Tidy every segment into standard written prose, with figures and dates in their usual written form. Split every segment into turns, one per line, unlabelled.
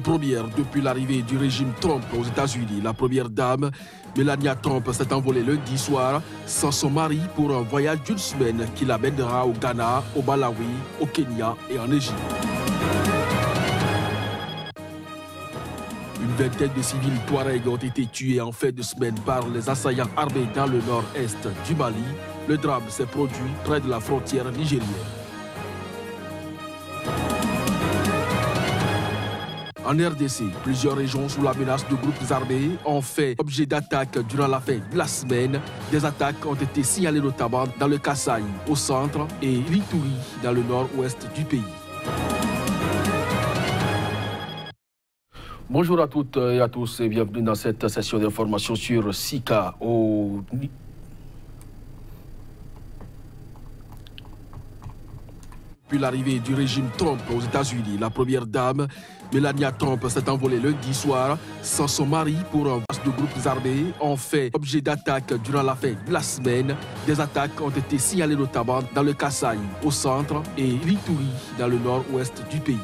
première depuis l'arrivée du régime Trump aux États-Unis. La première dame, Melania Trump, s'est envolée lundi soir sans son mari pour un voyage d'une semaine qui l'amènera au Ghana, au Malawi, au Kenya et en Égypte. Une vingtaine de civils Touaregs ont été tués en fin de semaine par les assaillants armés dans le nord-est du Mali. Le drame s'est produit près de la frontière nigérienne. En RDC, plusieurs régions sous la menace de groupes armés ont fait objet d'attaques durant la fin de la semaine. Des attaques ont été signalées notamment dans le Kasaï, au centre, et l'Ituri, dans le nord-ouest du pays. Bonjour à toutes et à tous et bienvenue dans cette session d'information sur Sika au... Depuis l'arrivée du régime Trump aux États-Unis, la première dame, Melania Trump, s'est envolée lundi soir sans son mari pour un vaste de groupes armés ont fait objet d'attaques durant la fin de la semaine. Des attaques ont été signalées notamment dans le Kasaï, au centre, et l'Ituri, dans le nord-ouest du pays.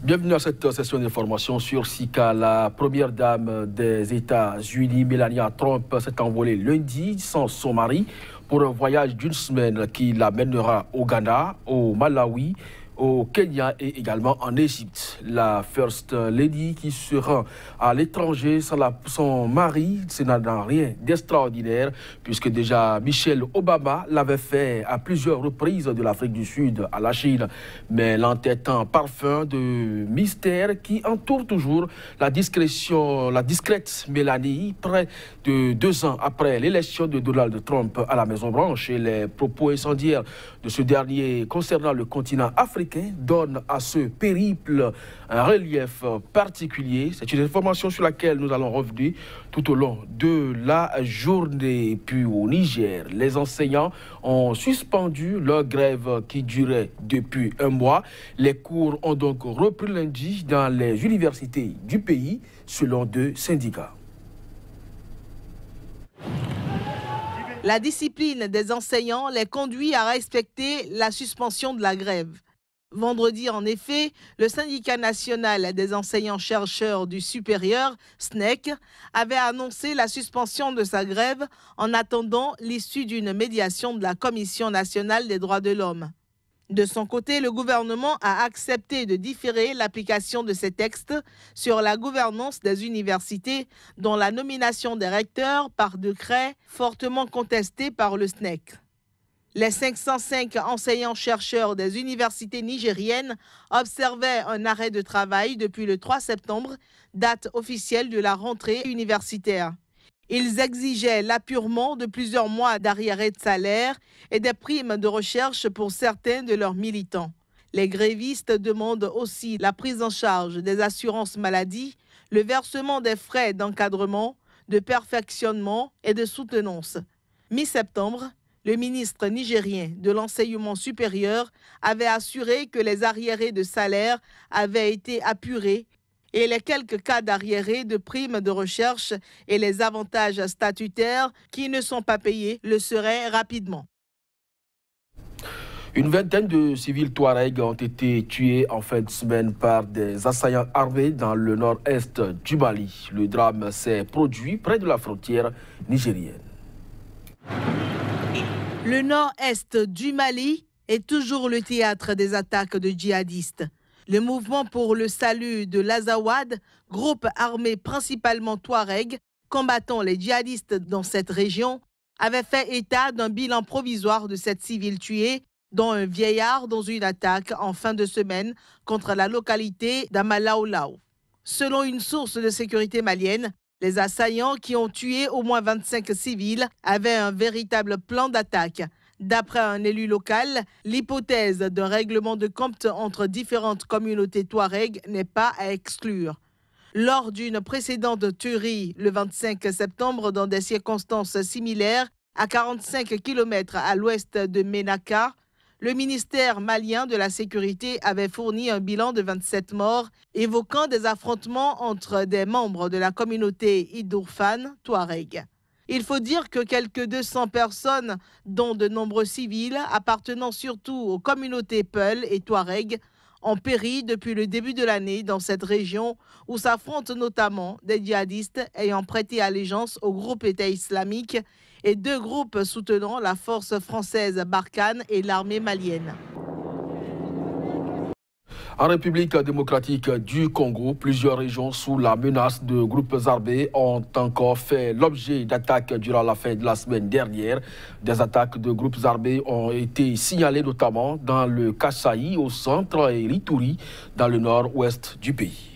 Bienvenue à cette session d'information sur Sika. La première dame des États-Unis, Melania Trump, s'est envolée lundi sans son mari pour un voyage d'une semaine qui l'amènera au Ghana, au Malawi, au Kenya et également en Égypte. La First Lady qui se rend à l'étranger sans son mari, ce n'a rien d'extraordinaire puisque déjà Michelle Obama l'avait fait à plusieurs reprises de l'Afrique du Sud à la Chine. Mais l'entêtant parfum de mystère qui entoure toujours la discrète Mélanie, près de 2 ans après l'élection de Donald Trump à la Maison-Blanche et les propos incendiaires de ce dernier concernant le continent africain donne à ce périple un relief particulier. C'est une information sur laquelle nous allons revenir tout au long de la journée. Puis au Niger, les enseignants ont suspendu leur grève qui durait depuis un mois. Les cours ont donc repris lundi dans les universités du pays, selon 2 syndicats.
La discipline des enseignants les conduit à respecter la suspension de la grève. Vendredi, en effet, le syndicat national des enseignants-chercheurs du supérieur, SNEC, avait annoncé la suspension de sa grève en attendant l'issue d'une médiation de la Commission nationale des droits de l'homme. De son côté, le gouvernement a accepté de différer l'application de ces textes sur la gouvernance des universités, dont la nomination des recteurs par décret fortement contestée par le SNEC. Les 505 enseignants-chercheurs des universités nigériennes observaient un arrêt de travail depuis le 3 septembre, date officielle de la rentrée universitaire. Ils exigeaient l'apurement de plusieurs mois d'arriérés de salaire et des primes de recherche pour certains de leurs militants. Les grévistes demandent aussi la prise en charge des assurances maladie, le versement des frais d'encadrement, de perfectionnement et de soutenance. Mi-septembre, le ministre nigérien de l'enseignement supérieur avait assuré que les arriérés de salaire avaient été apurés et les quelques cas d'arriérés de primes de recherche et les avantages statutaires qui ne sont pas payés le seraient rapidement.
Une vingtaine de civils Touaregs ont été tués en fin de semaine par des assaillants armés dans le nord-est du Mali. Le drame s'est produit près de la frontière nigérienne.
Le nord-est du Mali est toujours le théâtre des attaques de djihadistes. Le mouvement pour le salut de l'Azawad, groupe armé principalement Touareg, combattant les djihadistes dans cette région, avait fait état d'un bilan provisoire de 7 civils tués, dont un vieillard dans une attaque en fin de semaine contre la localité d'Amalaoulao. Selon une source de sécurité malienne, les assaillants qui ont tué au moins 25 civils avaient un véritable plan d'attaque. D'après un élu local, l'hypothèse d'un règlement de compte entre différentes communautés touareg n'est pas à exclure. Lors d'une précédente tuerie le 25 septembre dans des circonstances similaires, à 45 km à l'ouest de Ménaka, le ministère malien de la Sécurité avait fourni un bilan de 27 morts, évoquant des affrontements entre des membres de la communauté Idourfane touareg. Il faut dire que quelques 200 personnes, dont de nombreux civils appartenant surtout aux communautés Peul et Touareg, ont péri depuis le début de l'année dans cette région où s'affrontent notamment des djihadistes ayant prêté allégeance au groupe État islamique et 2 groupes soutenant la force française Barkhane et l'armée malienne.
En République démocratique du Congo, plusieurs régions sous la menace de groupes armés ont encore fait l'objet d'attaques durant la fin de la semaine dernière. Des attaques de groupes armés ont été signalées notamment dans le Kasaï au centre et l'Ituri dans le nord-ouest du pays.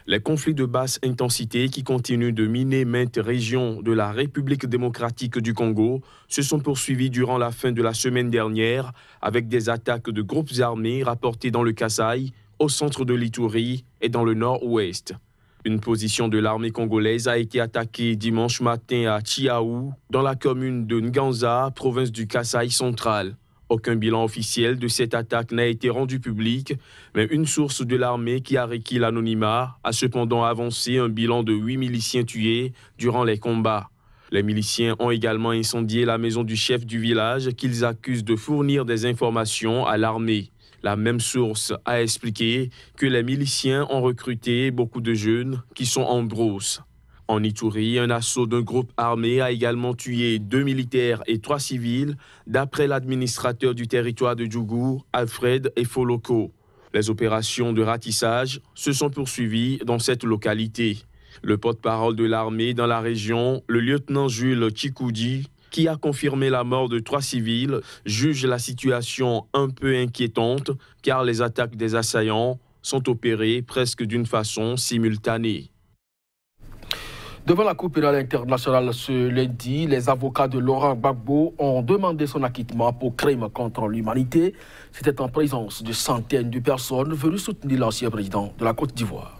Les conflits de basse intensité qui continuent de miner maintes régions de la République démocratique du Congo se sont poursuivis durant la fin de la semaine dernière avec des attaques de groupes armés rapportées dans le Kasaï, au centre de l'Ituri et dans le nord-ouest. Une position de l'armée congolaise a été attaquée dimanche matin à Chiaou, dans la commune de Nganza, province du Kasaï central. Aucun bilan officiel de cette attaque n'a été rendu public, mais une source de l'armée qui a requis l'anonymat a cependant avancé un bilan de 8 miliciens tués durant les combats. Les miliciens ont également incendié la maison du chef du village qu'ils accusent de fournir des informations à l'armée. La même source a expliqué que les miliciens ont recruté beaucoup de jeunes qui sont en brousse. En Ituri, un assaut d'un groupe armé a également tué 2 militaires et 3 civils, d'après l'administrateur du territoire de Djougou, Alfred Efoloko. Les opérations de ratissage se sont poursuivies dans cette localité. Le porte-parole de l'armée dans la région, le lieutenant Jules Chikoudi, qui a confirmé la mort de 3 civils, juge la situation un peu inquiétante car les attaques des assaillants sont opérées presque d'une façon simultanée.
Devant la Cour pénale internationale ce lundi, les avocats de Laurent Gbagbo ont demandé son acquittement pour crime contre l'humanité. C'était en présence de centaines de personnes venues soutenir l'ancien président de la Côte d'Ivoire.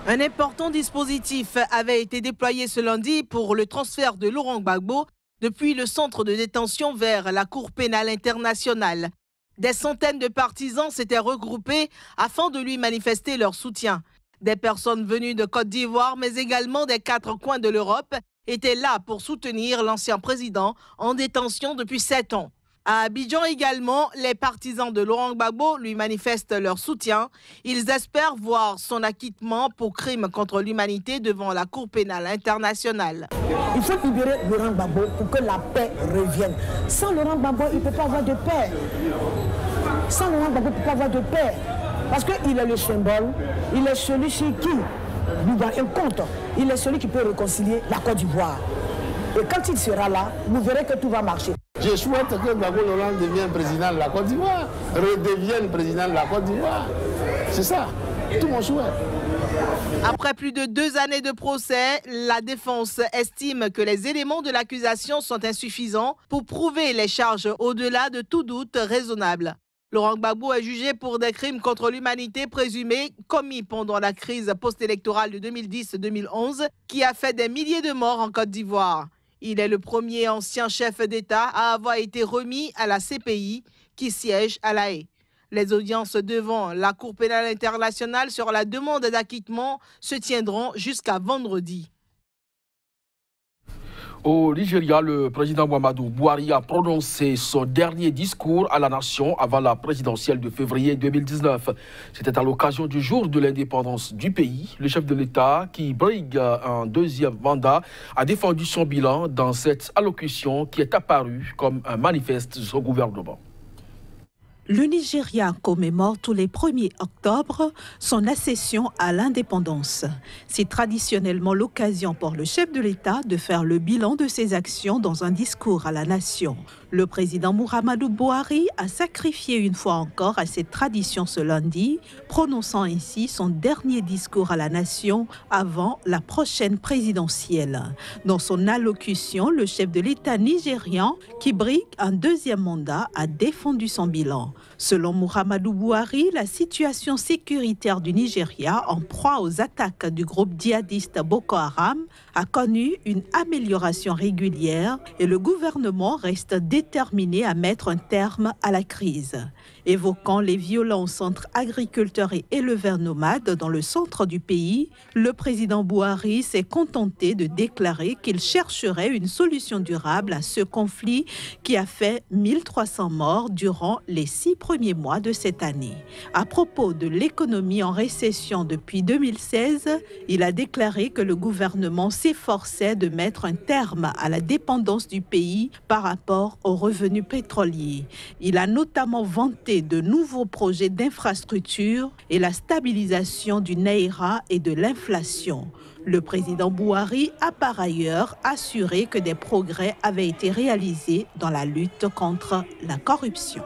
Un important dispositif avait été déployé ce lundi pour le transfert de Laurent Gbagbo depuis le centre de détention vers la Cour pénale internationale. Des centaines de partisans s'étaient regroupés afin de lui manifester leur soutien. Des personnes venues de Côte d'Ivoire, mais également des 4 coins de l'Europe, étaient là pour soutenir l'ancien président en détention depuis 7 ans. À Abidjan également, les partisans de Laurent Gbagbo lui manifestent leur soutien. Ils espèrent voir son acquittement pour crime contre l'humanité devant la Cour pénale internationale.
Il faut libérer Laurent Gbagbo pour que la paix revienne. Sans Laurent Gbagbo, il ne peut pas avoir de paix. Sans Laurent Gbagbo, il ne peut pas avoir de paix. Parce qu'il est le symbole, il est celui chez qui nous voit un compte, il est celui qui peut réconcilier la Côte d'Ivoire. Et quand il sera là, vous verrez que tout va marcher.
Je souhaite que Gbagbo Laurent devienne président de la Côte d'Ivoire, redevienne président de la Côte d'Ivoire. C'est ça, tout mon souhait.
Après plus de 2 années de procès, la défense estime que les éléments de l'accusation sont insuffisants pour prouver les charges au-delà de tout doute raisonnable. Laurent Gbagbo est jugé pour des crimes contre l'humanité présumés commis pendant la crise post-électorale de 2010-2011 qui a fait des milliers de morts en Côte d'Ivoire. Il est le premier ancien chef d'État à avoir été remis à la CPI qui siège à La Haye. Les audiences devant la Cour pénale internationale sur la demande d'acquittement se tiendront jusqu'à vendredi.
Au Nigeria, le président Muhammadu Buhari a prononcé son dernier discours à la nation avant la présidentielle de février 2019. C'était à l'occasion du jour de l'indépendance du pays. Le chef de l'État, qui brigue un 2e mandat, a défendu son bilan dans cette allocution qui est apparue comme un manifeste de son gouvernement.
Le Nigeria commémore tous les 1er octobre son accession à l'indépendance. C'est traditionnellement l'occasion pour le chef de l'État de faire le bilan de ses actions dans un discours à la nation. Le président Muhammadu Buhari a sacrifié une fois encore à cette tradition ce lundi, prononçant ainsi son dernier discours à la nation avant la prochaine présidentielle. Dans son allocution, le chef de l'État nigérian, qui brigue un 2e mandat, a défendu son bilan. Selon Muhammadu Buhari, la situation sécuritaire du Nigeria en proie aux attaques du groupe djihadiste Boko Haram a connu une amélioration régulière et le gouvernement reste déterminé à mettre un terme à la crise. Évoquant les violences entre agriculteurs et éleveurs nomades dans le centre du pays, le président Buhari s'est contenté de déclarer qu'il chercherait une solution durable à ce conflit qui a fait 1300 morts durant les 6 premiers mois de cette année. À propos de l'économie en récession depuis 2016, il a déclaré que le gouvernement s'efforçait de mettre un terme à la dépendance du pays par rapport aux revenus pétroliers. Il a notamment vanté de nouveaux projets d'infrastructure et la stabilisation du Naira et de l'inflation. Le président Buhari a par ailleurs assuré que des progrès avaient été réalisés dans la lutte contre la corruption.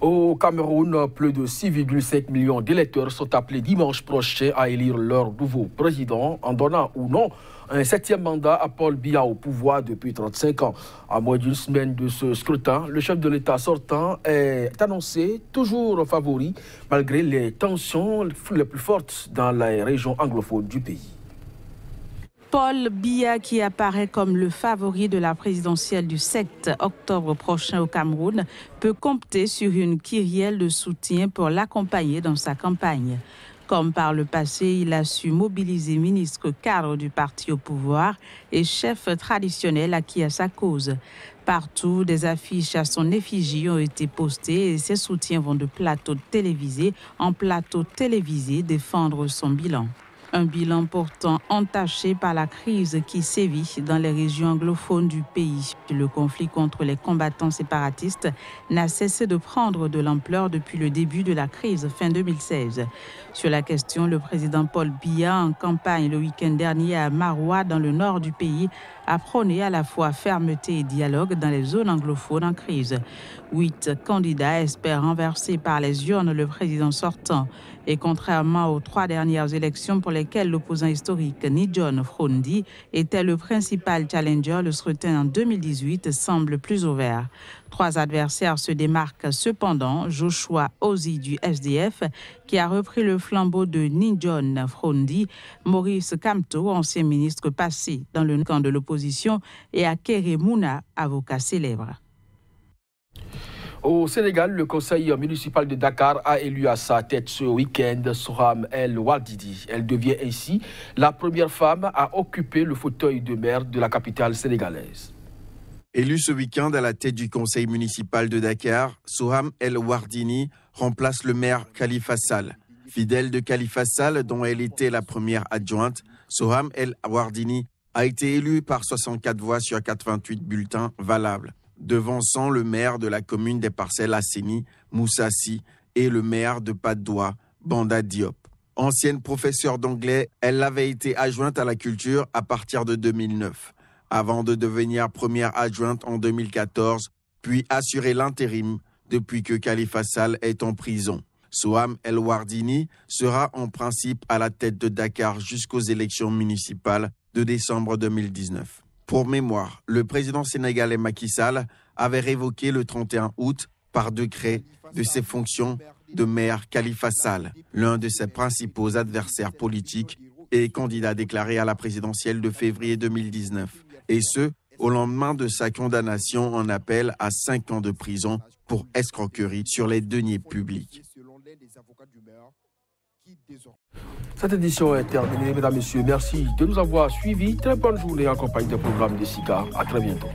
Au Cameroun, plus de 6,5 millions d'électeurs sont appelés dimanche prochain à élire leur nouveau président en donnant ou non un 7e mandat à Paul Biya au pouvoir depuis 35 ans. À moins d'une semaine de ce scrutin, le chef de l'État sortant est annoncé toujours favori malgré les tensions les plus fortes dans les régions anglophones du pays.
Paul Biya, qui apparaît comme le favori de la présidentielle du 7 octobre prochain au Cameroun, peut compter sur une kyrielle de soutien pour l'accompagner dans sa campagne. Comme par le passé, il a su mobiliser ministres cadres du parti au pouvoir et chefs traditionnels acquis à sa cause. Partout, des affiches à son effigie ont été postées et ses soutiens vont de plateau télévisé en plateau télévisé défendre son bilan. Un bilan pourtant entaché par la crise qui sévit dans les régions anglophones du pays. Le conflit contre les combattants séparatistes n'a cessé de prendre de l'ampleur depuis le début de la crise fin 2016. Sur la question, le président Paul Biya, en campagne le week-end dernier à Maroua, dans le nord du pays, a prôné à la fois fermeté et dialogue dans les zones anglophones en crise. 8 candidats espèrent renverser par les urnes le président sortant. Et contrairement aux 3 dernières élections pour lesquelles l'opposant historique Nidjon Frondi était le principal challenger, le scrutin en 2018 semble plus ouvert. 3 adversaires se démarquent cependant. Joshua Ozi du SDF, qui a repris le flambeau de Nidjon Frondi, Maurice Kamto, ancien ministre passé dans le camp de l'opposition, et Akere Mouna, avocat célèbre.
Au Sénégal, le conseil municipal de Dakar a élu à sa tête ce week-end Soham El Wardini. Elle devient ainsi la première femme à occuper le fauteuil de maire de la capitale sénégalaise.
Élue ce week-end à la tête du conseil municipal de Dakar, Soham El Wardini remplace le maire Khalifa Sall. Fidèle de Khalifa Sall, dont elle était la première adjointe, Soham El Wardini a été élue par 64 voix sur 88 bulletins valables, devançant le maire de la commune des Parcelles Asseni, Moussassi, et le maire de Patte d'Oie, Banda Diop. Ancienne professeure d'anglais, elle avait été adjointe à la culture à partir de 2009, avant de devenir première adjointe en 2014, puis assurer l'intérim depuis que Khalifa Sall est en prison. Soham El Wardini sera en principe à la tête de Dakar jusqu'aux élections municipales de décembre 2019. Pour mémoire, le président sénégalais Macky Sall avait révoqué le 31 août par décret de ses fonctions de maire Khalifa Sall, l'un de ses principaux adversaires politiques et candidat déclaré à la présidentielle de février 2019. Et ce, au lendemain de sa condamnation en appel à 5 ans de prison pour escroquerie sur les deniers publics.
Cette édition est terminée, mesdames et messieurs. Merci de nous avoir suivis. Très bonne journée en compagnie des programmes de SICA. À très bientôt.